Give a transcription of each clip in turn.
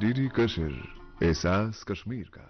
DD कशिर, एहसास कश्मीर का।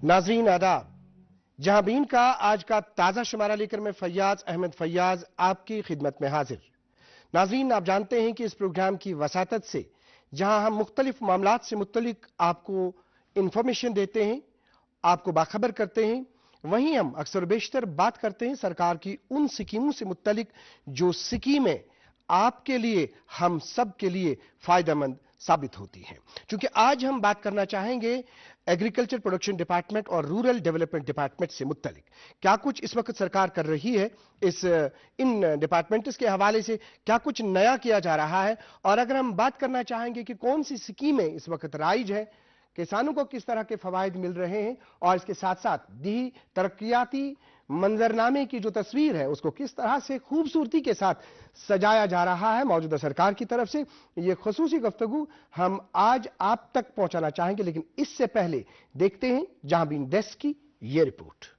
नाजरीन आदाब, जहांबीन का आज का ताजा शुमारा लेकर मैं फैयाज अहमद फैयाज आपकी खिदमत में हाजिर। नाजरीन, आप जानते हैं कि इस प्रोग्राम की वसातत से जहां हम मुख्तलिफ मामलात से मुत्तलिक आपको इंफॉर्मेशन देते हैं, आपको बाखबर करते हैं, वहीं हम अक्सर बेशतर बात करते हैं सरकार की उन स्कीमों से मुत्तलिक जो स्कीमें आपके लिए, हम सब के लिए फायदेमंद साबित होती हैं। क्योंकि आज हम बात करना चाहेंगे एग्रीकल्चर प्रोडक्शन डिपार्टमेंट और रूरल डेवलपमेंट डिपार्टमेंट से मुत्तलिक क्या कुछ इस वक्त सरकार कर रही है, इन डिपार्टमेंट्स के हवाले से क्या कुछ नया किया जा रहा है, और अगर हम बात करना चाहेंगे कि कौन सी स्कीमें इस वक्त राइज है, किसानों को किस तरह के फवायद मिल रहे हैं, और इसके साथ साथ दी तरक्याती मंजरनामे की जो तस्वीर है उसको किस तरह से खूबसूरती के साथ सजाया जा रहा है मौजूदा सरकार की तरफ से, यह खुसूसी गुफ्तगू हम आज आप तक पहुंचाना चाहेंगे। लेकिन इससे पहले देखते हैं जहांबीन डेस्क की यह रिपोर्ट।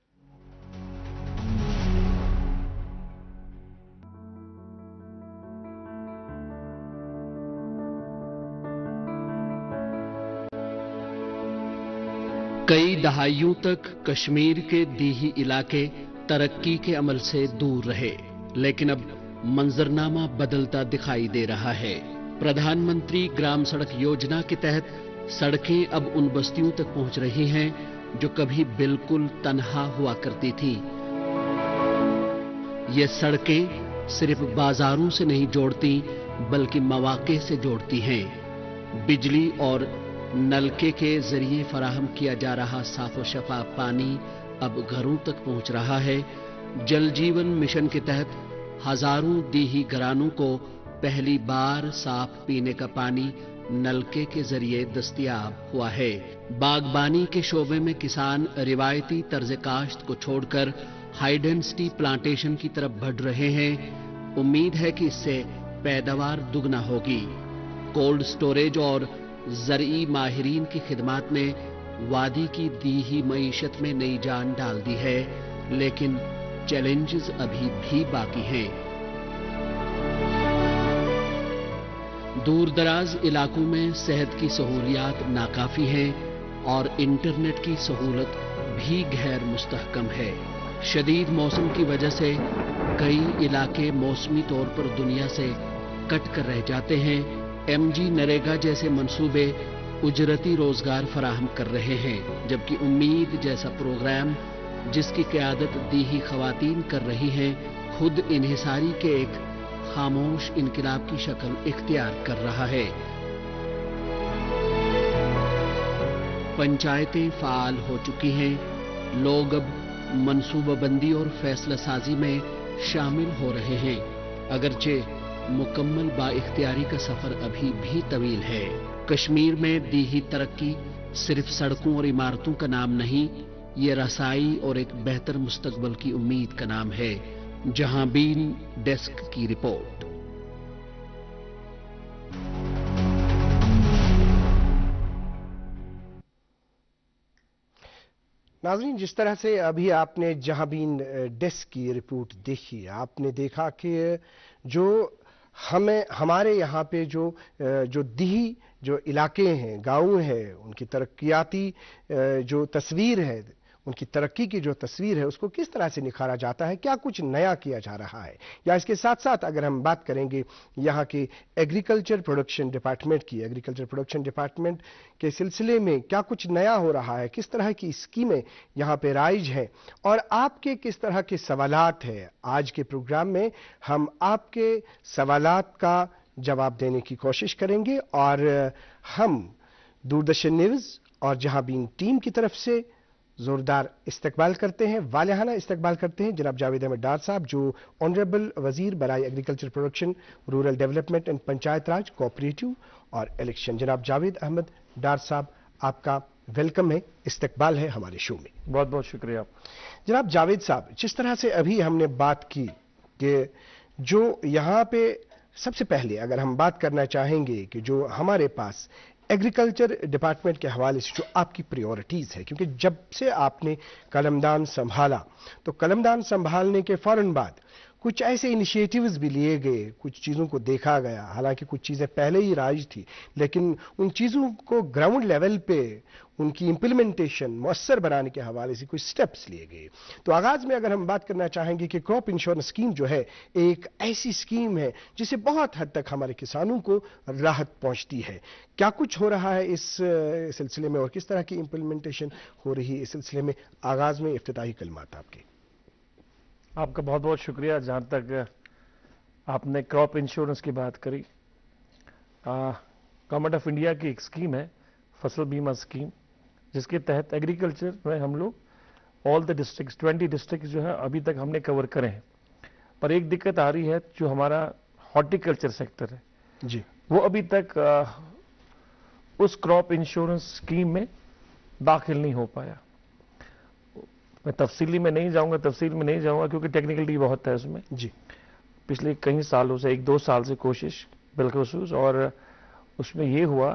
कई दहाइयों तक कश्मीर के दीही इलाके तरक्की के अमल से दूर रहे, लेकिन अब मंजरनामा बदलता दिखाई दे रहा है। प्रधानमंत्री ग्राम सड़क योजना के तहत सड़कें अब उन बस्तियों तक पहुंच रही हैं जो कभी बिल्कुल तन्हा हुआ करती थी। ये सड़कें सिर्फ बाजारों से नहीं जोड़ती बल्कि मौके से जोड़ती हैं। बिजली और नलके के जरिए फराहम किया जा रहा साफो शफाफ पानी अब घरों तक पहुंच रहा है। जल जीवन मिशन के तहत हजारों दीही घरानों को पहली बार साफ पीने का पानी नलके के जरिए दस्तयाब हुआ है। बागबानी के शोबे में किसान रिवायती तर्ज काश्त को छोड़कर हाई डेंसिटी प्लांटेशन की तरफ बढ़ रहे हैं। उम्मीद है कि इससे पैदावार दुगना होगी। कोल्ड स्टोरेज और ज़रई माहिरीन की खिदमत ने वादी की दीही मईशत में नई जान डाल दी है, लेकिन चैलेंजेस अभी भी बाकी हैं। दूर दराज इलाकों में सेहत की सहूलियात नाकाफी हैं और इंटरनेट की सहूलत भी गैर मुस्तहकम है। शदीद मौसम की वजह से कई इलाके मौसमी तौर पर दुनिया से कट कर रह जाते हैं। एमजी नरेगा जैसे मंसूबे उजरती रोजगार फराहम कर रहे हैं, जबकि उम्मीद जैसा प्रोग्राम जिसकी क़यादत दीही खवातीन कर रही हैं, खुद इन्हिसारी के एक खामोश इनकलाब की शक्ल इख्तियार कर रहा है। पंचायतें फाल हो चुकी हैं, लोग अब मनसूबाबंदी और फैसला साजी में शामिल हो रहे हैं। अगरचे मुकम्मल बाइख्तियारी का सफर अभी भी तवील है। कश्मीर में दीही तरक्की सिर्फ सड़कों और इमारतों का नाम नहीं, ये रसाई और एक बेहतर मुस्तकबल की उम्मीद का नाम है। जहांबीन डेस्क की रिपोर्ट। नाज़रीन, जिस तरह से अभी आपने जहांबीन डेस्क की रिपोर्ट देखी, आपने देखा कि जो हमारे यहाँ पे जो दीही जो इलाके हैं, गाँव हैं, उनकी तरक्याती जो तस्वीर है उनकी तरक्की की जो तस्वीर है उसको किस तरह से निखारा जाता है, क्या कुछ नया किया जा रहा है, या इसके साथ साथ अगर हम बात करेंगे यहाँ के एग्रीकल्चर प्रोडक्शन डिपार्टमेंट की, एग्रीकल्चर प्रोडक्शन डिपार्टमेंट के सिलसिले में क्या कुछ नया हो रहा है, किस तरह की स्कीमें यहाँ पे राइज हैं और आपके किस तरह के सवालात हैं। आज के प्रोग्राम में हम आपके सवालात का जवाब देने की कोशिश करेंगे और हम दूरदर्शन न्यूज़ और जहां बीन टीम की तरफ से जोरदार इस्तकबाल करते हैं, वालिहाना इस्तकबाल करते हैं जनाब जावेद अहमद डार साहब, जो ऑनरेबल वजीर बराए agriculture production, rural development and panchayat raj, cooperative और इलेक्शन। जनाब जावेद अहमद डार साहब, आपका वेलकम है, इस्तकबाल है हमारे शो में। बहुत बहुत शुक्रिया। जनाब जावेद साहब, जिस तरह से अभी हमने बात की कि जो यहाँ पे सबसे पहले अगर हम बात करना चाहेंगे कि जो हमारे पास एग्रीकल्चर डिपार्टमेंट के हवाले से जो आपकी प्रायोरिटीज है, क्योंकि जब से आपने कलमदान संभाला तो कलमदान संभालने के फौरन बाद कुछ ऐसे इनिशिएटिव्स भी लिए गए, कुछ चीज़ों को देखा गया, हालांकि कुछ चीज़ें पहले ही राइज थी, लेकिन उन चीज़ों को ग्राउंड लेवल पे उनकी इंप्लीमेंटेशन मौसर बनाने के हवाले से कुछ स्टेप्स लिए गए। तो आगाज में अगर हम बात करना चाहेंगे कि क्रॉप इंश्योरेंस स्कीम जो है एक ऐसी स्कीम है जिससे बहुत हद तक हमारे किसानों को राहत पहुंचती है, क्या कुछ हो रहा है इस सिलसिले में और किस तरह की इंप्लीमेंटेशन हो रही है इस सिलसिले में? आगाज में इफ्तिताही कलमात आपके। आपका बहुत बहुत शुक्रिया। जहाँ तक आपने क्रॉप इंश्योरेंस की बात करी, गवर्नमेंट ऑफ इंडिया की एक स्कीम है फसल बीमा स्कीम, जिसके तहत एग्रीकल्चर में हम लोग ऑल द डिस्ट्रिक्ट्स 20 डिस्ट्रिक्ट जो है अभी तक हमने कवर करे हैं। पर एक दिक्कत आ रही है, जो हमारा हॉर्टिकल्चर सेक्टर है जी, वो अभी तक उस क्रॉप इंश्योरेंस स्कीम में दाखिल नहीं हो पाया। मैं तफसील में नहीं जाऊंगा क्योंकि टेक्निकलिटी बहुत है उसमें जी। पिछले कई सालों से, 1-2 साल से कोशिश बिलखुसूस, और उसमें ये हुआ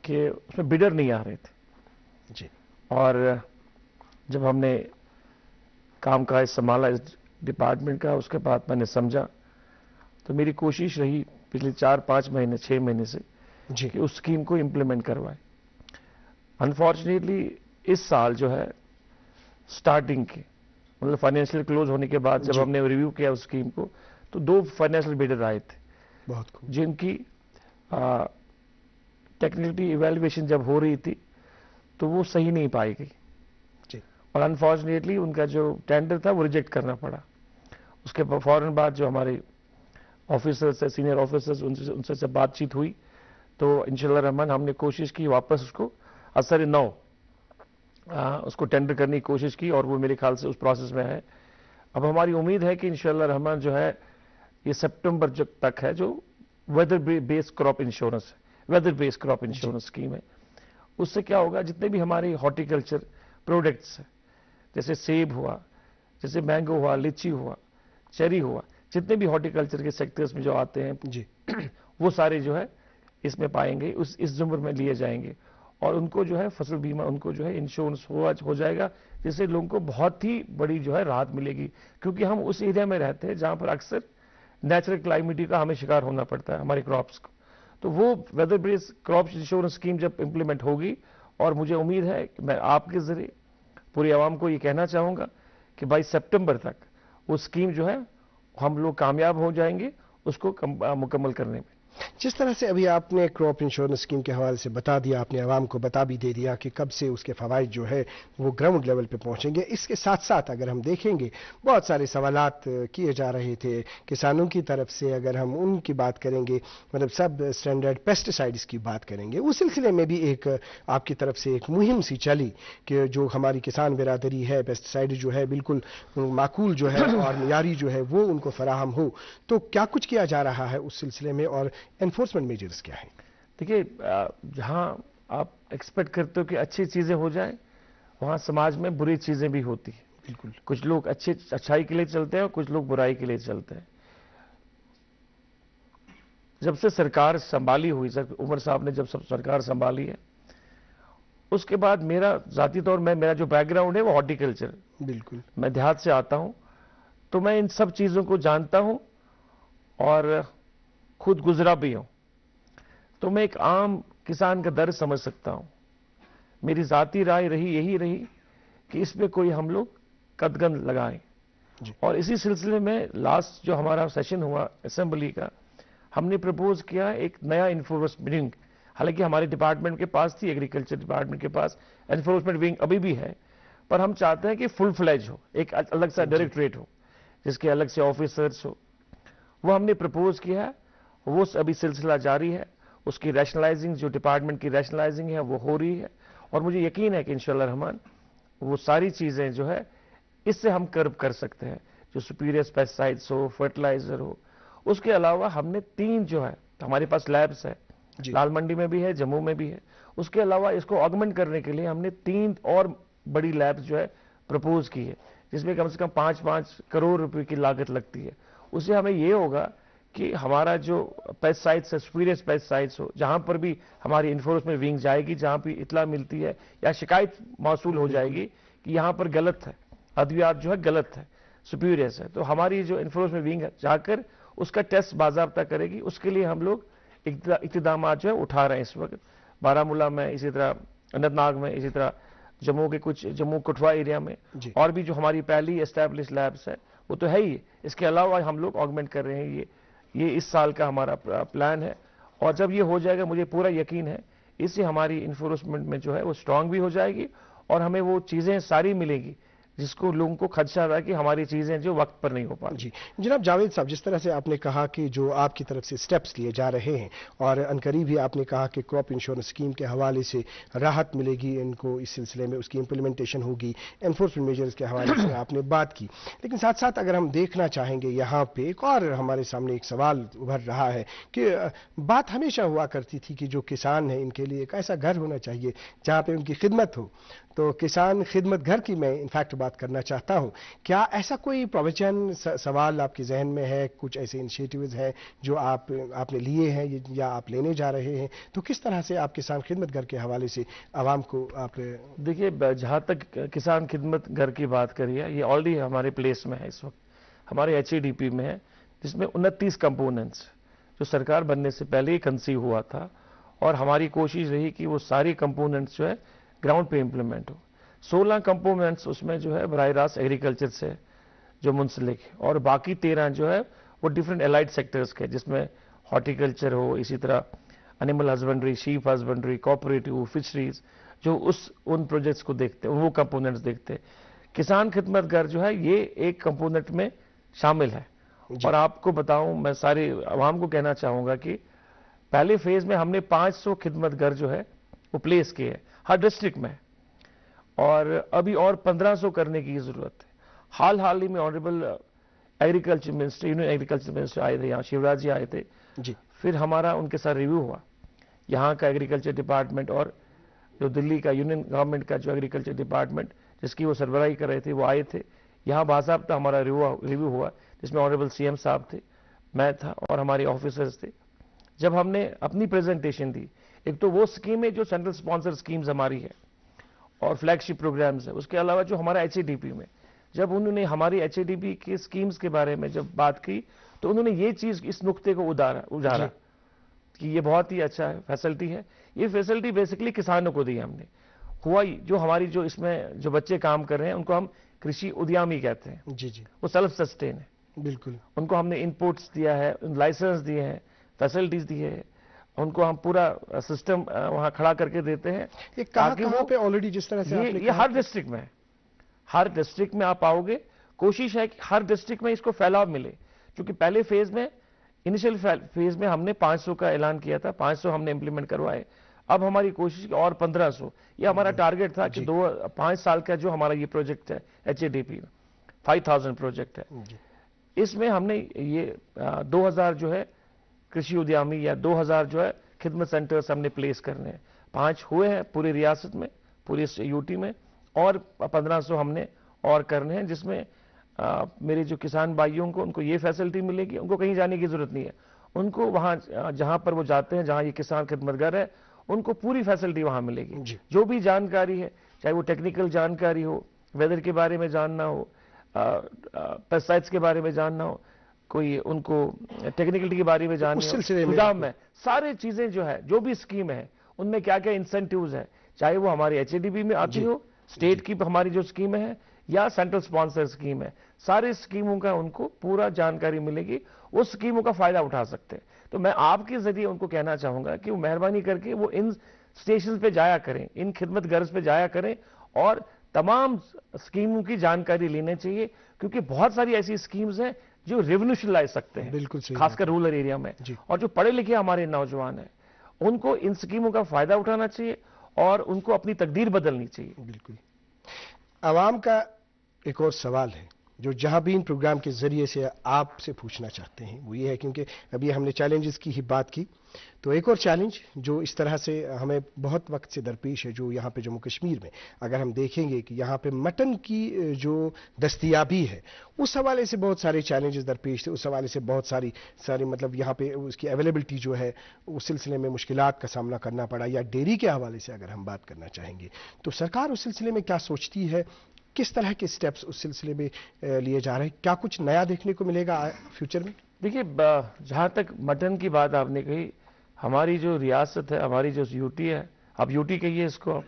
कि उसमें बिडर नहीं आ रहे थे जी। और जब हमने काम काज संभाला इस डिपार्टमेंट का, उसके बाद मैंने समझा, तो मेरी कोशिश रही पिछले 4-5 महीने 6 महीने से जी कि उस स्कीम को इम्प्लीमेंट करवाए। अनफॉर्चुनेटली इस साल जो है स्टार्टिंग के, मतलब फाइनेंशियल क्लोज होने के बाद जब हमने रिव्यू किया उस स्कीम को, तो 2 फाइनेंशियल बिडर आए थे, बहुत खूब, जिनकी टेक्निकली इवैल्यूएशन जब हो रही थी तो वो सही नहीं पाई गई जी। और अनफॉर्चुनेटली उनका जो टेंडर था वो रिजेक्ट करना पड़ा। उसके फौरन बाद जो हमारे ऑफिसर्स है, सीनियर ऑफिसर्स, उनसे बातचीत हुई, तो इंशाल्लाह रहमान हमने कोशिश की वापस उसको असर नौ उसको टेंडर करने की कोशिश की, और वो मेरे ख्याल से उस प्रोसेस में है। अब हमारी उम्मीद है कि इंशाल्लाह रहमान जो है ये सितंबर तक है, जो वेदर बेस्ड क्रॉप इंश्योरेंस है, weather based crop insurance scheme है। उससे क्या होगा, जितने भी हमारे हॉर्टिकल्चर प्रोडक्ट्स हैं, जैसे सेब हुआ, जैसे मैंगो हुआ, लीची हुआ, चेरी हुआ, जितने भी हॉर्टिकल्चर के सेक्टर्स में जो आते हैं जी, वो सारे जो है इसमें पाएंगे, इस जुम्र में लिए जाएंगे, और उनको जो है फसल बीमा, उनको जो है इंश्योरेंस हो जाएगा, जिससे लोगों को बहुत ही बड़ी जो है राहत मिलेगी। क्योंकि हम उस एरिया में रहते हैं जहां पर अक्सर नेचुरल क्लाइमेटी का हमें शिकार होना पड़ता है हमारे क्रॉप्स को। तो वो weather based crop insurance scheme जब इंप्लीमेंट होगी, और मुझे उम्मीद है कि मैं आपके जरिए पूरी आवाम को ये कहना चाहूंगा कि भाई सितंबर तक वो स्कीम जो है हम लोग कामयाब हो जाएंगे उसको मुकम्मल करने में। जिस तरह से अभी आपने क्रॉप इंश्योरेंस स्कीम के हवाले से बता दिया, आपने आवाम को बता भी दे दिया कि कब से उसके फवाइद जो है वो ग्राउंड लेवल पे पहुंचेंगे। इसके साथ साथ अगर हम देखेंगे बहुत सारे सवालात किए जा रहे थे किसानों की तरफ से। अगर हम उनकी बात करेंगे, मतलब सब स्टैंडर्ड पेस्टिसाइड्स की बात करेंगे, उस सिलसिले में भी एक आपकी तरफ से एक मुहिम सी चली कि जो हमारी किसान बिरादरी है, पेस्टिसाइड जो है बिल्कुल माकूल जो है और मियारी जो है वो उनको फराहम हो। तो क्या कुछ किया जा रहा है उस सिलसिले में और एनफोर्समेंट मेजर्स क्या हैं? देखिए, जहां आप एक्सपेक्ट करते हो कि अच्छी चीजें हो जाएं, वहां समाज में बुरी चीजें भी होती है। बिल्कुल, कुछ लोग अच्छाई के लिए चलते हैं और कुछ लोग बुराई के लिए चलते हैं। जब से सरकार संभाली हुई, उमर साहब ने जब सरकार संभाली है, उसके बाद मेरा जाती तौर में, मेरा जो बैकग्राउंड है वो हॉर्टिकल्चर, बिल्कुल, मैं देहात से आता हूं, तो मैं इन सब चीजों को जानता हूं और खुद गुजरा भी हूं। तो मैं एक आम किसान का दर्द समझ सकता हूं। मेरी जाती राय यही रही कि इसमें कोई हम लोग कदम लगाएं। और इसी सिलसिले में लास्ट जो हमारा सेशन हुआ असेंबली का, हमने प्रपोज किया एक नया इन्फोर्समेंट विंग। हालांकि हमारे डिपार्टमेंट के पास थी, एग्रीकल्चर डिपार्टमेंट के पास एनफोर्समेंट विंग अभी भी है, पर हम चाहते हैं कि फुल फ्लैज हो, एक अलग सा डायरेक्टरेट हो जिसके अलग से ऑफिसर्स हो। वो हमने प्रपोज किया है, वो अभी सिलसिला जारी है। उसकी रैशनलाइजिंग, जो डिपार्टमेंट की रैशनलाइजिंग है वो हो रही है, और मुझे यकीन है कि इंशाअल्लाह रहमान वो सारी चीजें जो है इससे हम कर्व कर सकते हैं, जो सुपीरियर पेस्टिसाइड्स हो, फर्टिलाइजर हो। उसके अलावा हमने 3 जो है हमारे पास लैब्स है, लाल मंडी में भी है, जम्मू में भी है। उसके अलावा इसको ऑगमेंट करने के लिए हमने 3 और बड़ी लैब्स जो है प्रपोज की है, जिसमें कम से कम 5-5 करोड़ रुपए की लागत लगती है। उससे हमें ये होगा कि हमारा जो पेस्टिसाइड्स है, सुपीरियर पेस्टिसाइड्स हो, जहां पर भी हमारी इन्फोर्समेंट विंग जाएगी, जहां भी इतला मिलती है या शिकायत मौसूल हो जाएगी कि यहां पर गलत है, अद्वियात जो है गलत है, सुपीरियर है, तो हमारी जो इन्फोर्समेंट विंग है जाकर उसका टेस्ट बाजाबता करेगी। उसके लिए हम लोग इक़्तिदाम जो है उठा रहे हैं इस वक्त, बारामूला में, इसी तरह अनंतनाग में, इसी तरह जम्मू के कुछ जम्मू कठुआ एरिया में, और भी जो हमारी पहली एस्टैब्लिश लैब्स है वो तो है ही। इसके अलावा हम लोग ऑगमेंट कर रहे हैं। ये इस साल का हमारा प्लान है, और जब ये हो जाएगा मुझे पूरा यकीन है इससे हमारी इन्फोर्समेंट में जो है वो स्ट्रांग भी हो जाएगी, और हमें वो चीजें सारी मिलेगी जिसको लोगों को खदशा रहा है कि हमारी चीजें जो वक्त पर नहीं हो पा। जी जनाब जावेद साहब, जिस तरह से आपने कहा कि जो आपकी तरफ से स्टेप्स लिए जा रहे हैं, और अनकरीब भी आपने कहा कि क्रॉप इंश्योरेंस स्कीम के हवाले से राहत मिलेगी इनको, इस सिलसिले में उसकी इंप्लीमेंटेशन होगी, एनफोर्समेंट मेजर्स के हवाले से आपने बात की। लेकिन साथ साथ अगर हम देखना चाहेंगे यहाँ पे एक और हमारे सामने एक सवाल उभर रहा है कि बात हमेशा हुआ करती थी कि जो किसान है इनके लिए एक ऐसा घर होना चाहिए जहाँ पे उनकी खिदमत हो। तो किसान खिदमत घर की मैं इनफैक्ट बात करना चाहता हूं। क्या ऐसा कोई प्रोविजन सवाल आपके जहन में है? कुछ ऐसे इनिशिएटिव्स हैं जो आपने लिए हैं या आप लेने जा रहे हैं? तो किस तरह से आप किसान खिदमत घर के हवाले से आवाम को आप देखिए, जहां तक किसान खिदमत घर की बात करिए, ये ऑलरेडी हमारे प्लेस में है, इस वक्त हमारे HADP में है, जिसमें 29 कंपोनेंट्स जो सरकार बनने से पहले ही कंसीव हुआ था, और हमारी कोशिश रही कि वो सारी कंपोनेंट्स जो है ग्राउंड पे इंप्लीमेंट हो। 16 कंपोनेंट्स उसमें जो है बराह रास्त एग्रीकल्चर से जो मुंसलिक है, और बाकी 13 जो है वो डिफरेंट एलाइड सेक्टर्स के, जिसमें हॉर्टिकल्चर हो, इसी तरह animal husbandry, sheep husbandry, cooperative, fisheries, जो उन प्रोजेक्ट्स को देखते हैं, वो कंपोनेंट्स देखते हैं। किसान खिदमत घर जो है ये एक कंपोनेंट में शामिल है। और आपको बताऊं, मैं सारे आवाम को कहना चाहूंगा कि पहले फेज में हमने 500 खिदमत घर जो है वो प्लेस किए हर डिस्ट्रिक्ट में, और अभी और 1500 करने की जरूरत है। हाल ही में honourable agriculture minister, union agriculture minister आए थे यहाँ, शिवराज जी आए थे जी। फिर हमारा उनके साथ रिव्यू हुआ, यहाँ का एग्रीकल्चर डिपार्टमेंट और जो दिल्ली का यूनियन गवर्नमेंट का जो एग्रीकल्चर डिपार्टमेंट जिसकी वो सरबराही कर रहे थे वो आए थे यहाँ। बासाबता हमारा रिव्यू हुआ जिसमें ऑनरेबल CM साहब थे, मैं था और हमारे ऑफिसर्स थे। जब हमने अपनी प्रेजेंटेशन दी, एक तो वो स्कीम है जो सेंट्रल स्पॉन्सर स्कीम्स हमारी है और फ्लैगशिप प्रोग्राम्स है, उसके अलावा जो हमारा HADP में, जब उन्होंने हमारी HADP की स्कीम्स के बारे में जब बात की तो उन्होंने ये चीज, इस नुक्ते को उजारा कि ये बहुत ही अच्छा है, फैसिलिटी है। ये फैसिलिटी बेसिकली किसानों को दी हमने। हुआ जो हमारी जो इसमें जो बच्चे काम कर रहे हैं उनको हम कृषि उद्यमी कहते हैं जी, वो सेल्फ सस्टेन है बिल्कुल। उनको हमने इनपुट्स दिया है, लाइसेंस दिए हैं, फैसिलिटीज दी है, उनको हम पूरा सिस्टम वहां खड़ा करके देते हैं। ये कहां पे ऑलरेडी जिस तरह से ये हर डिस्ट्रिक्ट में, हर डिस्ट्रिक्ट में आप आओगे, कोशिश है कि हर डिस्ट्रिक्ट में इसको फैलाव मिले। क्योंकि पहले फेज में, इनिशियल फेज में हमने 500 का ऐलान किया था, 500 हमने इंप्लीमेंट करवाए। अब हमारी कोशिश और 1500, ये हमारा टारगेट था कि 5 साल का जो हमारा ये प्रोजेक्ट है HADP में 5000 प्रोजेक्ट है, इसमें हमने ये 2000 जो है कृषि उद्यमी या 2000 जो है खिदमत सेंटर्स हमने प्लेस करने हैं। 5 हुए हैं पूरी रियासत में, पूरी UT में, और 1500 हमने और करने हैं, जिसमें मेरे जो किसान भाइयों को उनको ये फैसिलिटी मिलेगी, उनको कहीं जाने की जरूरत नहीं है। उनको वहां जहां पर वो जाते हैं, जहां ये किसान खिदमत घर है, उनको पूरी फैसिलिटी वहां मिलेगी। जो भी जानकारी है, चाहे वो टेक्निकल जानकारी हो, वेदर के बारे में जानना हो, पेस्टिसाइड्स के बारे में जानना हो, कोई उनको टेक्निकलिटी के बारे में जानना हो, सुझाव में सारी चीजें जो है, जो भी स्कीम है उनमें क्या क्या इंसेंटिव्स है, चाहे वो हमारे HADP में आती हो स्टेट की हमारी जो स्कीम है या सेंट्रल स्पॉन्सर स्कीम है, सारी स्कीमों का उनको पूरा जानकारी मिलेगी, उस स्कीमों का फायदा उठा सकते हैं। तो मैं आपके जरिए उनको कहना चाहूंगा कि वो मेहरबानी करके वो इन स्टेशन पे जाया करें, इन खिदमत गर्ज पे जाया करें और तमाम स्कीमों की जानकारी लेनी चाहिए, क्योंकि बहुत सारी ऐसी स्कीम्स हैं जो रेवोल्यूशन ला सकते हैं, बिल्कुल सही, खासकर रूरल एरिया में। और जो पढ़े लिखे हमारे नौजवान हैं उनको इन स्कीमों का फायदा उठाना चाहिए और उनको अपनी तकदीर बदलनी चाहिए। बिल्कुल। आवाम का एक और सवाल है जो जहां भी इन प्रोग्राम के जरिए से आपसे पूछना चाहते हैं, वो ये है, क्योंकि अभी हमने चैलेंजेस की ही बात की, तो एक और चैलेंज जो इस तरह से हमें बहुत वक्त से दरपेश है, जो यहाँ पे जम्मू कश्मीर में अगर हम देखेंगे कि यहाँ पे मटन की जो दस्तयाबी है, उस हवाले से बहुत सारे चैलेंजेस दरपेश थे, उस हवाले से बहुत सारी मतलब यहाँ पे उसकी अवेलेबिलिटी जो है उस सिलसिले में मुश्किलात का सामना करना पड़ा, या डेयरी के हवाले से अगर हम बात करना चाहेंगे तो सरकार उस सिलसिले में क्या सोचती है, किस तरह के स्टेप्स उस सिलसिले में लिए जा रहे हैं, क्या कुछ नया देखने को मिलेगा फ्यूचर में? देखिए, जहां तक मटन की बात आपने कही, हमारी जो रियासत है, हमारी जो यूटी है, अब यूटी कहिए इसको, अब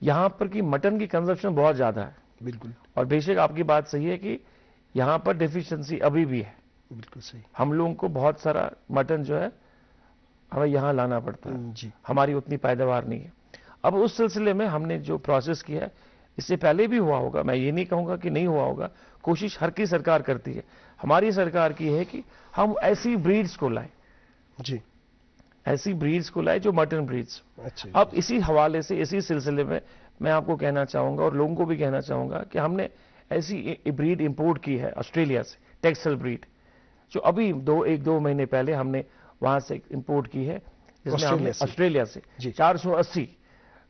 यहां पर की मटन की कंजप्शन बहुत ज्यादा है। बिल्कुल। और बेशक आपकी बात सही है कि यहां पर डेफिशिएंसी अभी भी है। बिल्कुल सही। हम लोगों को बहुत सारा मटन जो है हमें यहां लाना पड़ता है जी। हमारी उतनी पैदावार नहीं है। अब उस सिलसिले में हमने जो प्रोसेस किया है, इससे पहले भी हुआ होगा, मैं ये नहीं कहूंगा कि नहीं हुआ होगा, कोशिश हर की सरकार करती है। हमारी सरकार की है कि हम ऐसी ब्रीड्स को लाएं, जी, ऐसी ब्रीड्स को लाएं जो मटन ब्रीड्स। अच्छा। अब इसी हवाले से, इसी सिलसिले में मैं आपको कहना चाहूंगा और लोगों को भी कहना चाहूंगा कि हमने ऐसी ब्रीड इंपोर्ट की है ऑस्ट्रेलिया से, टेक्सटाइल ब्रीड, जो अभी एक दो महीने पहले हमने वहां से इंपोर्ट की है, जिसमें हमने ऑस्ट्रेलिया से 480,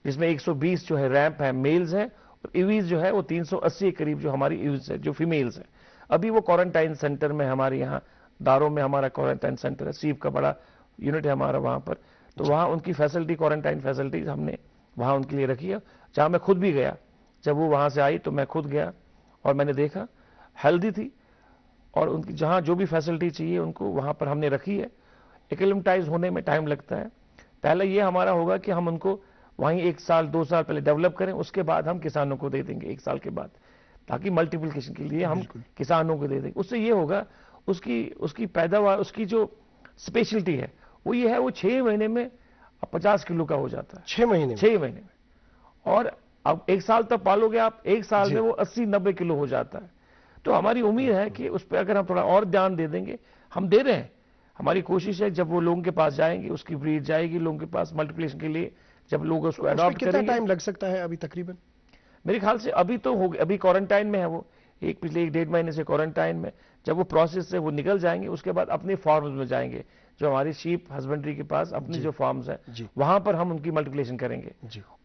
जिसमें 120 जो है रैंप है, मेल्स हैं, और इवीज जो है वो 380 के करीब जो हमारी इवीज है, जो फीमेल्स है। अभी वो क्वारंटाइन सेंटर में, हमारे यहाँ दारों में हमारा क्वारंटाइन सेंटर है, सीप का बड़ा यूनिट है हमारा वहां पर, तो वहां उनकी फैसिलिटी, क्वारंटाइन फैसिलिटीज हमने वहां उनके लिए रखी है, जहां मैं खुद भी गया। जब वो वहां से आई तो मैं खुद गया और मैंने देखा हेल्दी थी, और उनकी जहां जो भी फैसिलिटी चाहिए उनको वहां पर हमने रखी है। एक्लेमेटाइज होने में टाइम लगता है, पहले ये हमारा होगा कि हम उनको वहीं 1 साल 2 साल पहले डेवलप करें, उसके बाद हम किसानों को दे देंगे 1 साल के बाद, ताकि मल्टीप्लिकेशन के लिए हम किसानों को दे देंगे। उससे ये होगा, उसकी पैदावार, उसकी जो स्पेशलिटी है वो ये है, वो 6 महीने में 50 किलो का हो जाता है। 6 महीने में। और अब 1 साल तक पालोगे आप, 1 साल में वो 80-90 किलो हो जाता है। तो हमारी उम्मीद है कि उस पर अगर हम थोड़ा और ध्यान दे देंगे, हम दे रहे हैं, हमारी कोशिश है जब वो लोगों के पास जाएंगे, उसकी ब्रीड जाएगी लोगों के पास मल्टीप्लिकेशन के लिए, जब लोग उसको अडॉप्ट करेंगे। कितना टाइम लग सकता है अभी तकरीबन? मेरे ख्याल से अभी तो हो गया, अभी क्वारंटाइन में है वो, पिछले 1-1.5 महीने से क्वारंटाइन में। जब वो प्रोसेस से वो निकल जाएंगे, उसके बाद अपने फार्म्स में जाएंगे, जो हमारी शीप हस्बेंड्री के पास अपनी जो फार्म्स हैं, वहां पर हम उनकी मल्टीप्लिकेशन करेंगे।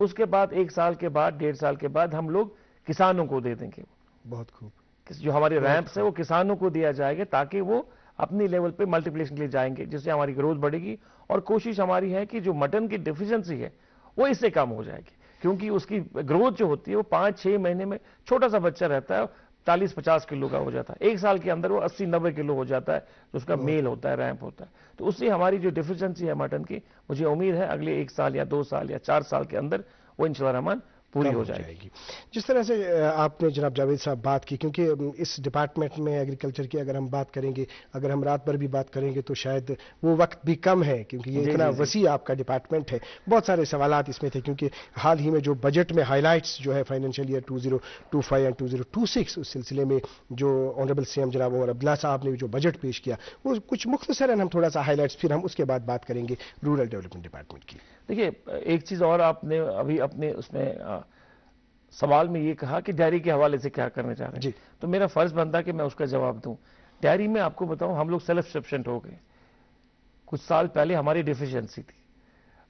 उसके बाद 1 साल के बाद, 1.5 साल के बाद हम लोग किसानों को दे देंगे। बहुत खूब। जो हमारे रैंप्स है वो किसानों को दिया जाएगा, ताकि वो अपनी लेवल पे मल्टीप्लिकेशन के लिए जाएंगे, जिससे हमारी ग्रोथ बढ़ेगी। और कोशिश हमारी है कि जो मटन की डेफिशिएंसी है वो इससे कम हो जाएगी, क्योंकि उसकी ग्रोथ जो होती है वो 5-6 महीने में छोटा सा बच्चा रहता है, 40-50 किलो का हो जाता है, 1 साल के अंदर वो 80-90 किलो हो जाता है, जो उसका मेल होता है, रैंप होता है। तो उससे हमारी जो डेफिशिएंसी है मटन की, मुझे उम्मीद है अगले 1 साल या 2 साल या 4 साल के अंदर वो इंशाल्लाह रहमान पूरी हो जाएगी। जिस तरह से आपने जनाब जावेद साहब बात की, क्योंकि इस डिपार्टमेंट में एग्रीकल्चर की अगर हम बात करेंगे, अगर हम रात भर भी बात करेंगे तो शायद वो वक्त भी कम है, क्योंकि ये इतना वसी आपका डिपार्टमेंट है। बहुत सारे सवालात इसमें थे, क्योंकि हाल ही में जो बजट में हाईलाइट्स जो है फाइनेंशियल ईयर 2025 एंड 2026, उस सिलसिले में जो ऑनरेबल सीएम जनाब उमर अब्दुल्ला साहब ने जो बजट पेश किया, वो कुछ मुख्तसरन हम थोड़ा सा हाईलाइट्स, फिर हम उसके बाद बात करेंगे रूरल डेवलपमेंट डिपार्टमेंट की। देखिए, एक चीज और आपने अभी अपने उसमें सवाल में ये कहा कि डेयरी के हवाले से क्या करना चाह रहे हैं, तो मेरा फर्ज बनता है कि मैं उसका जवाब दूं। डेयरी में आपको बताऊं, हम लोग सेल्फ सफिशिएंट हो गए। कुछ साल पहले हमारी डिफिशिएंसी थी,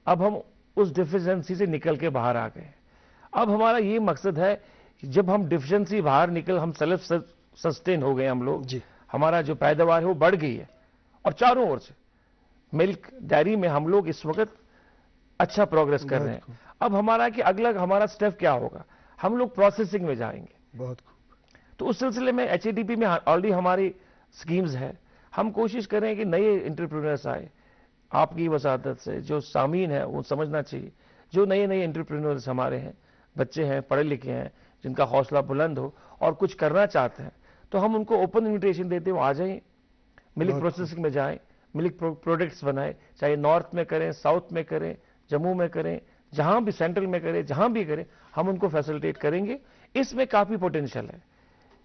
अब हम उस डिफिशिएंसी से निकल के बाहर आ गए। अब हमारा ये मकसद है कि जब हम डिफिशिएंसी बाहर निकल, हम सेल्फ सस्टेन हो गए, हम लोग, हमारा जो पैदावार है वो बढ़ गई है, और चारों ओर से मिल्क डेयरी में हम लोग इस वक्त अच्छा प्रोग्रेस कर रहे हैं। अब हमारा कि अगला हमारा स्टेप क्या होगा, हम लोग प्रोसेसिंग में जाएंगे। बहुत खूब। तो उस सिलसिले में एचएडीपी में ऑलरेडी हमारी स्कीम्स है। हम कोशिश करें कि नए एंटरप्रेन्योर्स आए, आपकी वसादत से जो सामीन है वो समझना चाहिए, जो नए एंटरप्रेन्योर्स हमारे हैं बच्चे हैं, पढ़े लिखे हैं, जिनका हौसला बुलंद हो और कुछ करना चाहते हैं, तो हम उनको ओपन इन्विटेशन देते हैं, आ जाएं, मिल्क प्रोसेसिंग में जाएं, मिल्क प्रोडक्ट्स बनाएं, चाहे नॉर्थ में करें, साउथ में करें, जम्मू में करें, जहां भी सेंट्रल में करें, जहां भी करें, हम उनको फैसिलिटेट करेंगे। इसमें काफी पोटेंशियल है,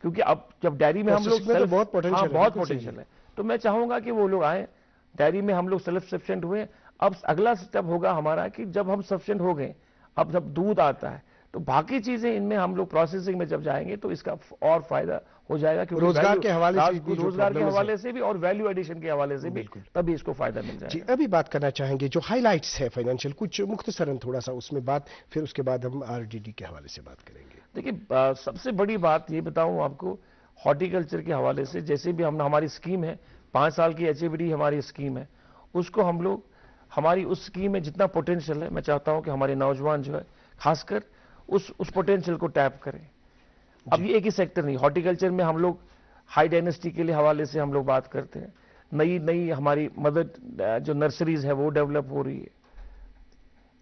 क्योंकि अब जब डेयरी में हम लोग तो बहुत पोटेंशियल है, तो मैं चाहूंगा कि वो लोग आए, डेयरी में हम लोग सेल्फ सफिशिएंट हुए। अब अगला स्टेप होगा हमारा कि जब हम सफिशिएंट हो गए, अब जब दूध आता है, तो बाकी चीजें इनमें हम लोग प्रोसेसिंग में जब जाएंगे तो इसका और फायदा हो जाएगा, क्योंकि रोजगार के हवाले से भी और वैल्यू एडिशन के हवाले से भी तभी इसको फायदा मिल जाएगा। जी, अभी बात करना चाहेंगे जो हाइलाइट्स है फाइनेंशियल, कुछ मुख्तसरन थोड़ा सा उसमें बात, फिर उसके बाद हम आरडीडी के हवाले से बात करेंगे। देखिए, सबसे बड़ी बात ये बताऊं आपको, हॉर्टिकल्चर के हवाले से, जैसे भी हम हमारी स्कीम है 5 साल की एचएबीडी हमारी स्कीम है, उसको हम लोग, हमारी उस स्कीम में जितना पोटेंशियल है, मैं चाहता हूं कि हमारे नौजवान जो है खासकर उस पोटेंशियल को टैप करें। अब ये एक ही सेक्टर नहीं, हॉर्टिकल्चर में हम लोग हाई डायनेस्टी के लिए हवाले से हम लोग बात करते हैं, नई नई हमारी मदर जो नर्सरीज है वो डेवलप हो रही है।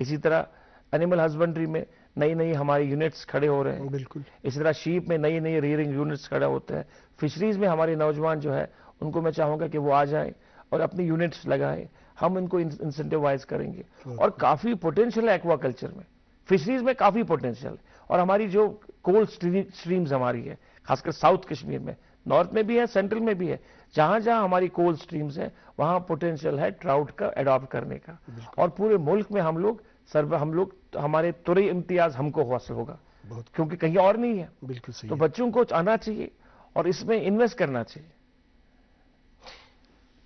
इसी तरह एनिमल हस्बेंड्री में नई नई हमारी यूनिट्स खड़े हो रहे हैं, बिल्कुल। इसी तरह शीप में नई नई रियरिंग यूनिट्स खड़े होते हैं। फिशरीज में हमारे नौजवान जो है उनको मैं चाहूंगा कि वो आ जाएं और अपनी यूनिट्स लगाएं, हम इनको इंसेंटिवाइज करेंगे। और काफी पोटेंशियल है एक्वाकल्चर में, फिशरीज में काफी पोटेंशियल है। और हमारी जो कोल्ड स्ट्रीम्स हमारी है, खासकर साउथ कश्मीर में, नॉर्थ में भी है, सेंट्रल में भी है, जहां जहां हमारी कोल्ड स्ट्रीम्स है वहां पोटेंशियल है ट्राउट का अडॉप्ट करने का। और पूरे मुल्क में हम लोग हमारे तुरई इम्तियाज हमको हासिल होगा, क्योंकि कहीं और नहीं है। बिल्कुल सही तो है। बच्चों को आना चाहिए और इसमें इन्वेस्ट करना चाहिए।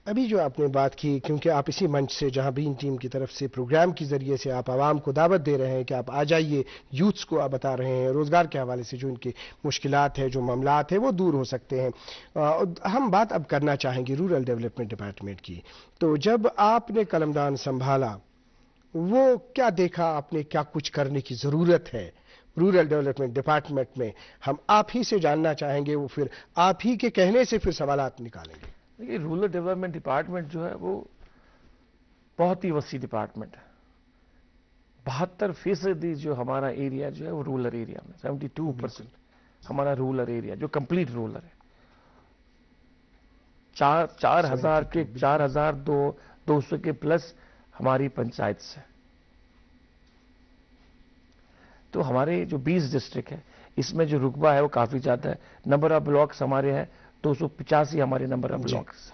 अभी जो आपने बात की, क्योंकि आप इसी मंच से, जहां बीन टीम की तरफ से प्रोग्राम के जरिए से आप आवाम को दावत दे रहे हैं कि आप आ जाइए, यूथ्स को आप बता रहे हैं रोजगार के हवाले से जो इनकी मुश्किलात है, जो मामलात है, वो दूर हो सकते हैं। हम बात अब करना चाहेंगे रूरल डेवलपमेंट डिपार्टमेंट की। तो जब आपने कलमदान संभाला, वो क्या देखा आपने, क्या कुछ करने की जरूरत है रूरल डेवलपमेंट डिपार्टमेंट में? हम आप ही से जानना चाहेंगे, वो फिर आप ही के कहने से फिर सवालात निकालेंगे। देखिए, रूरल डेवलपमेंट डिपार्टमेंट जो है वो बहुत ही वसी डिपार्टमेंट है। 72% जो हमारा एरिया जो है वो रूरल एरिया में, 72% हमारा रूरल एरिया जो कंप्लीट रूरल है। 4,200 के प्लस हमारी पंचायत से। तो हमारे जो 20 डिस्ट्रिक्ट है, इसमें जो रुकबा है वो काफी ज्यादा है। नंबर ऑफ ब्लॉक्स हमारे हैं 285 हमारे नंबर ऑफ ब्लॉक्स।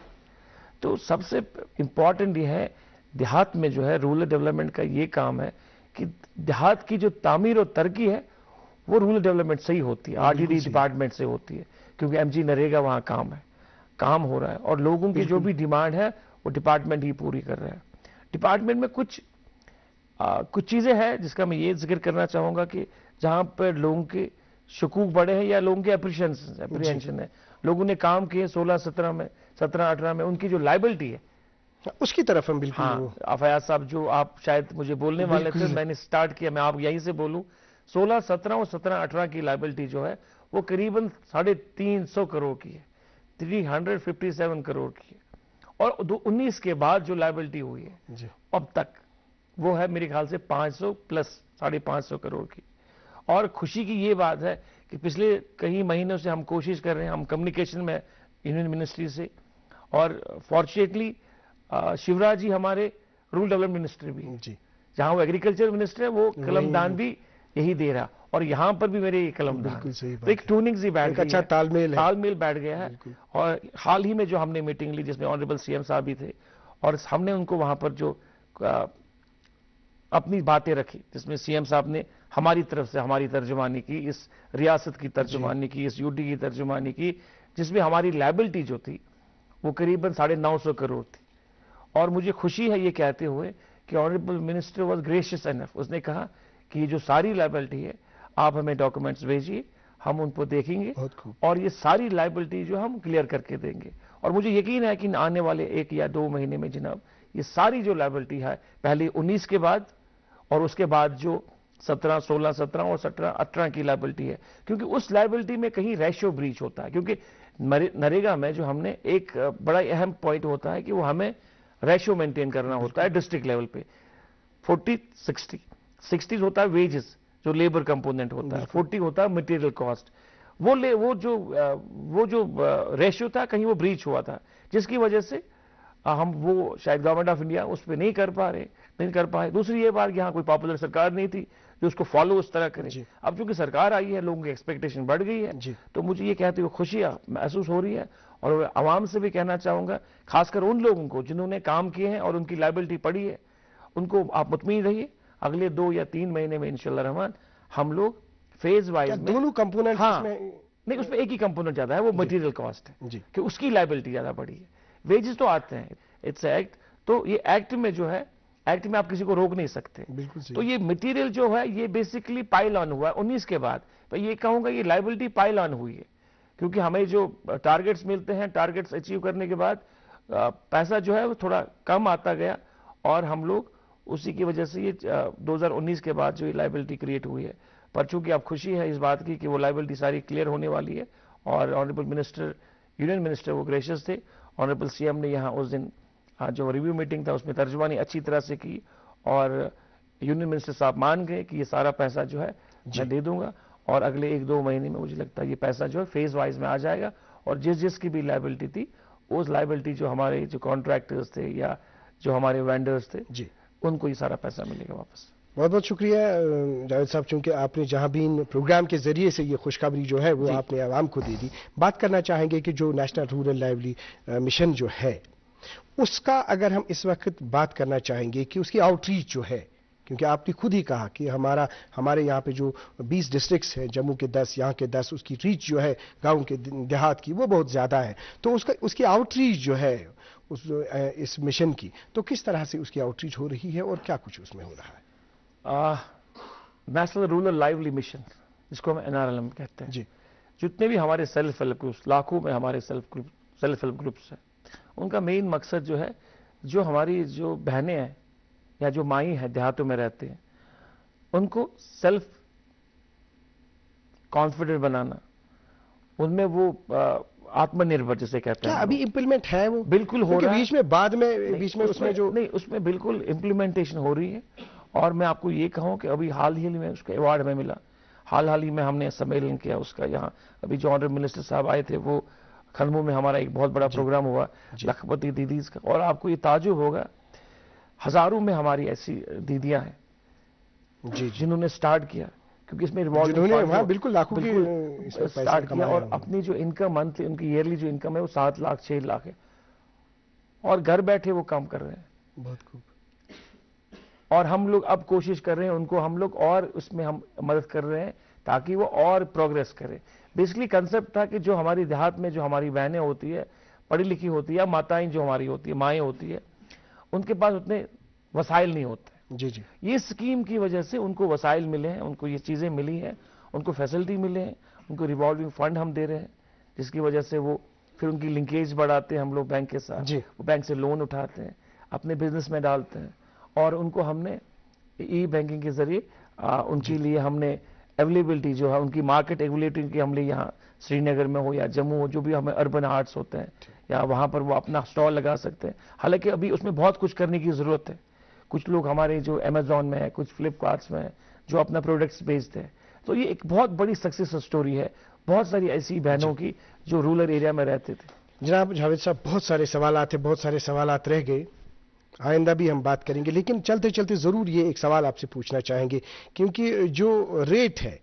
तो सबसे इंपॉर्टेंट ये है, देहात में जो है रूरल डेवलपमेंट का ये काम है कि देहात की जो तामीर और तरक्की है वो रूरल डेवलपमेंट से ही होती है, आरडीडी डिपार्टमेंट से होती है, क्योंकि एमजी नरेगा वहां काम हो रहा है और लोगों की जो भी डिमांड है वो डिपार्टमेंट ही पूरी कर रहा है। डिपार्टमेंट में कुछ चीजें हैं जिसका मैं ये जिक्र करना चाहूंगा कि जहां पर लोगों के शकूक बढ़े हैं या लोगों के एप्रीहेंशन है, लोगों ने काम किए 16-17 में, 17-18 में, उनकी जो लाइबिलिटी है उसकी तरफ हम बिल्कुल। हाँ, फयाज साहब जो आप शायद मुझे बोलने वाले थे, मैंने स्टार्ट किया, मैं आप यहीं से बोलूं, 16-17 और 17-18 की लाइबिलिटी जो है वो करीबन 350 करोड़ की है, 357 करोड़ की है। और 19 के बाद जो लाइबिलिटी हुई है अब तक वो है मेरे ख्याल से 500 प्लस 550 करोड़ की। और खुशी की ये बात है कि पिछले कई महीनों से हम कोशिश कर रहे हैं, हम कम्युनिकेशन में यूनियन मिनिस्ट्री से, और फॉर्चुनेटली शिवराज जी हमारे रूरल डेवलपमेंट मिनिस्टर भी हैं, जहां वो एग्रीकल्चर मिनिस्टर है, वो कलमदान भी यही दे रहा, और यहां पर भी मेरे कलमदान, तो एक ट्यूनिंग सी बैठ गई, अच्छा तालमेल बैठ गया है। और हाल ही में जो हमने मीटिंग ली जिसमें ऑनरेबल सीएम साहब भी थे, और हमने उनको वहां पर जो अपनी बातें रखी, जिसमें सीएम साहब ने हमारी तरफ से हमारी तर्जुमानी की, इस रियासत की तर्जुमानी की, इस यूटी की तर्जुमानी की, जिसमें हमारी लायबिलिटी जो थी वो करीबन 950 करोड़ थी। और मुझे खुशी है ये कहते हुए कि honourable minister was gracious enough, उसने कहा कि जो सारी लायबिलिटी है आप हमें डॉक्यूमेंट्स भेजिए, हम उनको देखेंगे और ये सारी लायबिलिटी जो हम क्लियर करके देंगे। और मुझे यकीन है कि आने वाले 1 या 2 महीने में जनाब ये सारी जो लायबिलिटी है, पहले 19 के बाद और उसके बाद जो 17, 16, 17 और 17, 18 की लायबिलिटी है, क्योंकि उस लायबिलिटी में कहीं रेशियो ब्रीच होता है, क्योंकि नरेगा में जो हमने एक बड़ा अहम पॉइंट होता है कि वो हमें रेशियो मेंटेन करना होता है डिस्ट्रिक्ट लेवल पे, 40-60 होता है वेजेस, जो लेबर कंपोनेंट होता है, 40 होता है मटेरियल कॉस्ट। वो जो रेशियो था कहीं वो ब्रीच हुआ था, जिसकी वजह से हम वो शायद गवर्नमेंट ऑफ इंडिया उस पर नहीं कर पाए। दूसरी ये बात, यहाँ कोई पॉपुलर सरकार नहीं थी जो उसको फॉलो उस तरह करे। अब चूंकि सरकार आई है, लोगों की एक्सपेक्टेशन बढ़ गई है, तो मुझे ये कहते हुए खुशियां महसूस हो रही है। और आवाम से भी कहना चाहूंगा, खासकर उन लोगों को जिन्होंने काम किए हैं और उनकी लायबिलिटी पड़ी है, उनको आप मुतमईन रहिए, अगले 2 या 3 महीने में इंशाल्लाह रहमान हम लोग फेज वाइज दोनों कंपोनेंट नहीं, उसमें एक ही कंपोनेंट ज्यादा है, वो मटेरियल कॉस्ट है कि उसकी लायबिलिटी ज्यादा बड़ी है। वेजेस तो आते हैं, इट्स एक्ट, तो ये एक्ट में जो है, एक्ट में आप किसी को रोक नहीं सकते। तो ये मटेरियल जो है ये बेसिकली पाइल ऑन हुआ है 19 के बाद। तो ये कहूंगा ये लायबिलिटी पाइल ऑन हुई है, क्योंकि हमें जो टारगेट्स मिलते हैं, टारगेट्स अचीव करने के बाद पैसा जो है वो थोड़ा कम आता गया, और हम लोग उसी की वजह से ये 2019 के बाद जो ये लायबिलिटी क्रिएट हुई है। पर चूंकि अब खुशी है इस बात की कि वो लायबिलिटी सारी क्लियर होने वाली है, और ऑनरेबल मिनिस्टर, यूनियन मिनिस्टर वो ग्रेशियस थे। ऑनरेबल सीएम ने यहाँ उस दिन जो रिव्यू मीटिंग था उसमें तर्जुमानी अच्छी तरह से की, और यूनियन मिनिस्टर साहब मान गए कि ये सारा पैसा जो है मैं दे दूंगा, और अगले 1-2 महीने में मुझे लगता है ये पैसा जो है फेज वाइज में आ जाएगा। और जिसकी भी लायबिलिटी थी, उस लायबिलिटी जो हमारे जो कॉन्ट्रैक्टर्स थे या जो हमारे वेंडर्स थे, उनको ये सारा पैसा मिलेगा वापस। बहुत बहुत शुक्रिया जावेद साहब, चूंकि आपने जहां भी इन प्रोग्राम के जरिए से ये खुशखबरी जो है वो आपने आवाम को दे दी। बात करना चाहेंगे कि जो नेशनल रूरल लाइवली मिशन जो है, उसका अगर हम इस वक्त बात करना चाहेंगे कि उसकी आउटरीच जो है, क्योंकि आपने खुद ही कहा कि हमारे यहाँ पे जो 20 डिस्ट्रिक्ट्स हैं, जम्मू के 10, यहाँ के 10, उसकी रीच जो है गाँव के देहात की वो बहुत ज़्यादा है। तो उसकी आउटरीच जो है इस मिशन की, तो किस तरह से उसकी आउटरीच हो रही है और क्या कुछ उसमें हो रहा है? नेशनल रूरल लाइवली मिशन, जिसको हम NRLM कहते हैं, जितने भी हमारे सेल्फ हेल्प ग्रुप्स, लाखों में हमारे सेल्फ हेल्प ग्रुप्स हैं, उनका मेन मकसद जो है, जो हमारी जो बहनें हैं या जो माई हैं देहातों में रहते हैं, उनको सेल्फ कॉन्फिडेंट बनाना, उनमें वो आत्मनिर्भर जिसे कहते हैं। क्या अभी इंप्लीमेंट है वो? बिल्कुल हो रहा है। बीच में उसमें जो नहीं, उसमें बिल्कुल इंप्लीमेंटेशन हो रही है। और मैं आपको ये कहूं कि अभी हाल ही में उसका अवार्ड में मिला, हाल ही में हमने सम्मेलन किया उसका। यहाँ अभी जो ऑनरेबल मिनिस्टर साहब आए थे, वो खनमू में हमारा एक बहुत बड़ा प्रोग्राम हुआ लखपति दीदीज का, और आपको ये ताजुब होगा, हजारों में हमारी ऐसी दीदियां हैं जिन्होंने स्टार्ट किया, क्योंकि इसमें रिवॉल्विंग बिल्कुल लाखों की स्टार्ट किया, और अपनी जो इनकम मंथली, उनकी ईयरली जो इनकम है वो 7 लाख 6 लाख है, और घर बैठे वो काम कर रहे हैं। बहुत खूब। और हम लोग अब कोशिश कर रहे हैं उनको, हम लोग और उसमें हम मदद कर रहे हैं ताकि वो और प्रोग्रेस करें। बेसिकली कंसेप्ट था कि जो हमारी देहात में जो हमारी बहनें होती है, पढ़ी लिखी होती है, या माताएं जो हमारी होती है, माएँ होती है, उनके पास उतने वसाइल नहीं होते। ये स्कीम की वजह से उनको वसाइल मिले हैं, उनको ये चीजें मिली हैं, उनको फैसिलिटी मिले हैं, उनको रिवॉल्विंग फंड हम दे रहे हैं, जिसकी वजह से वो फिर उनकी लिंकेज बढ़ाते हैं हम लोग बैंक के साथ, वो बैंक से लोन उठाते हैं, अपने बिजनेस में डालते हैं, और उनको हमने ई बैंकिंग के जरिए उनके लिए हमने अवेलेबिलिटी जो है, उनकी मार्केट अवेलेबिलिटी की हमने यहाँ श्रीनगर में हो या जम्मू हो, जो भी हमें अर्बन हार्ट्स होते हैं, या वहाँ पर वो अपना स्टॉल लगा सकते हैं। हालांकि अभी उसमें बहुत कुछ करने की जरूरत है। कुछ लोग हमारे जो अमेजॉन में है, कुछ फ्लिपकार्ट्स में है, जो अपना प्रोडक्ट्स बेचते हैं। तो ये एक बहुत बड़ी सक्सेस स्टोरी है बहुत सारी ऐसी बहनों की जो रूरल एरिया में रहते थे। जनाब जावेद साहब, बहुत सारे सवाल थे, बहुत सारे सवाल रह गए, आइंदा भी हम बात करेंगे, लेकिन चलते चलते जरूर ये एक सवाल आपसे पूछना चाहेंगे, क्योंकि जो रेट है,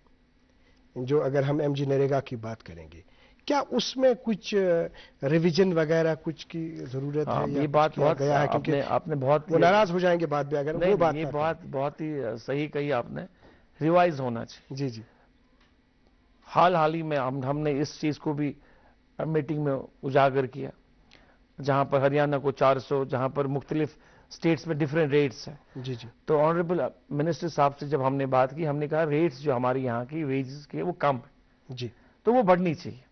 जो अगर हम MG नरेगा की बात करेंगे, क्या उसमें कुछ रिवीजन वगैरह कुछ की जरूरत है? ये बात बहुत गया है, क्योंकि आपने बहुत वो नाराज हो जाएंगे बाद में अगर वो बात। ये बात बहुत ही सही कही आपने, रिवाइज होना चाहिए। जी। हाल ही में हमने इस चीज को भी मीटिंग में उजागर किया, जहां पर हरियाणा को 400, जहां पर मुख्तलिफ स्टेट्स में डिफरेंट रेट्स हैं। जी। तो ऑनरेबल मिनिस्टर साहब से जब हमने बात की, हमने कहा रेट्स जो हमारी यहाँ की वेजेस के वो कम है जी, तो वो बढ़नी चाहिए।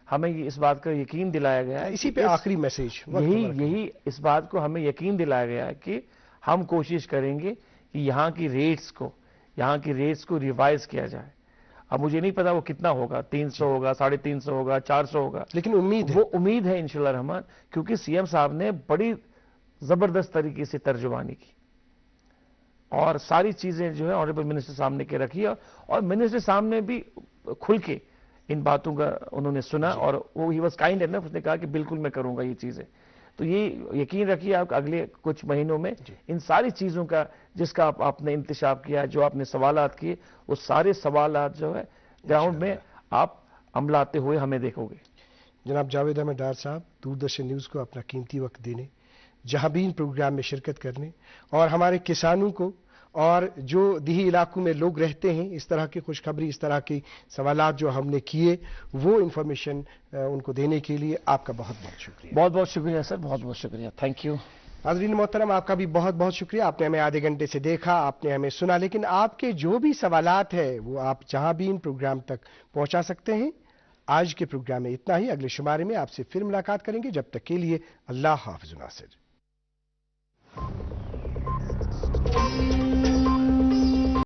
हमें इस बात का यकीन दिलाया गया है, इसी पे आखिरी मैसेज यही इस बात को हमें यकीन दिलाया गया है कि हम कोशिश करेंगे कि यहाँ की रेट्स को रिवाइज किया जाए। अब मुझे नहीं पता वो कितना होगा, 300 होगा, 350 होगा, 400 होगा, लेकिन उम्मीद है इंशाल्लाह रहमान, क्योंकि सीएम साहब ने बड़ी जबरदस्त तरीके से तर्जुमानी की। और सारी चीजें जो है ऑनरेबल मिनिस्टर सामने के रखी और मिनिस्टर सामने भी खुल के इन बातों का उन्होंने सुना और वो ही वॉज काइंड एनफ, उसने कहा कि बिल्कुल मैं करूंगा ये चीजें। तो ये यकीन रखिए आप अगले कुछ महीनों में इन सारी चीजों का जिसका आपने इंतशाफ किया, जो आपने सवालात किए, वो सारे सवालात जो है ग्राउंड में आप अमलाते हुए हमें देखोगे। जनाब जावेद अहमद डार साहब, दूरदर्शन न्यूज़ को अपना कीमती वक्त देने, जहां भी इन प्रोग्राम में शिरकत करने और हमारे किसानों को और जो दिही इलाकों में लोग रहते हैं इस तरह की खुशखबरी, इस तरह के सवालात जो हमने किए वो इंफॉर्मेशन उनको देने के लिए आपका बहुत बहुत शुक्रिया। बहुत बहुत शुक्रिया सर, बहुत बहुत शुक्रिया, थैंक यू। नाज़रीन मोहतरम, आपका भी बहुत बहुत शुक्रिया। आपने हमें आधे घंटे से देखा, आपने हमें सुना, लेकिन आपके जो भी सवालात है वो आप जहां भी इन प्रोग्राम तक पहुंचा सकते हैं। आज के प्रोग्राम में इतना ही। अगले शुमारे में आपसे फिर मुलाकात करेंगे। जब तक के लिए अल्लाह हाफ़िज़ नासिर।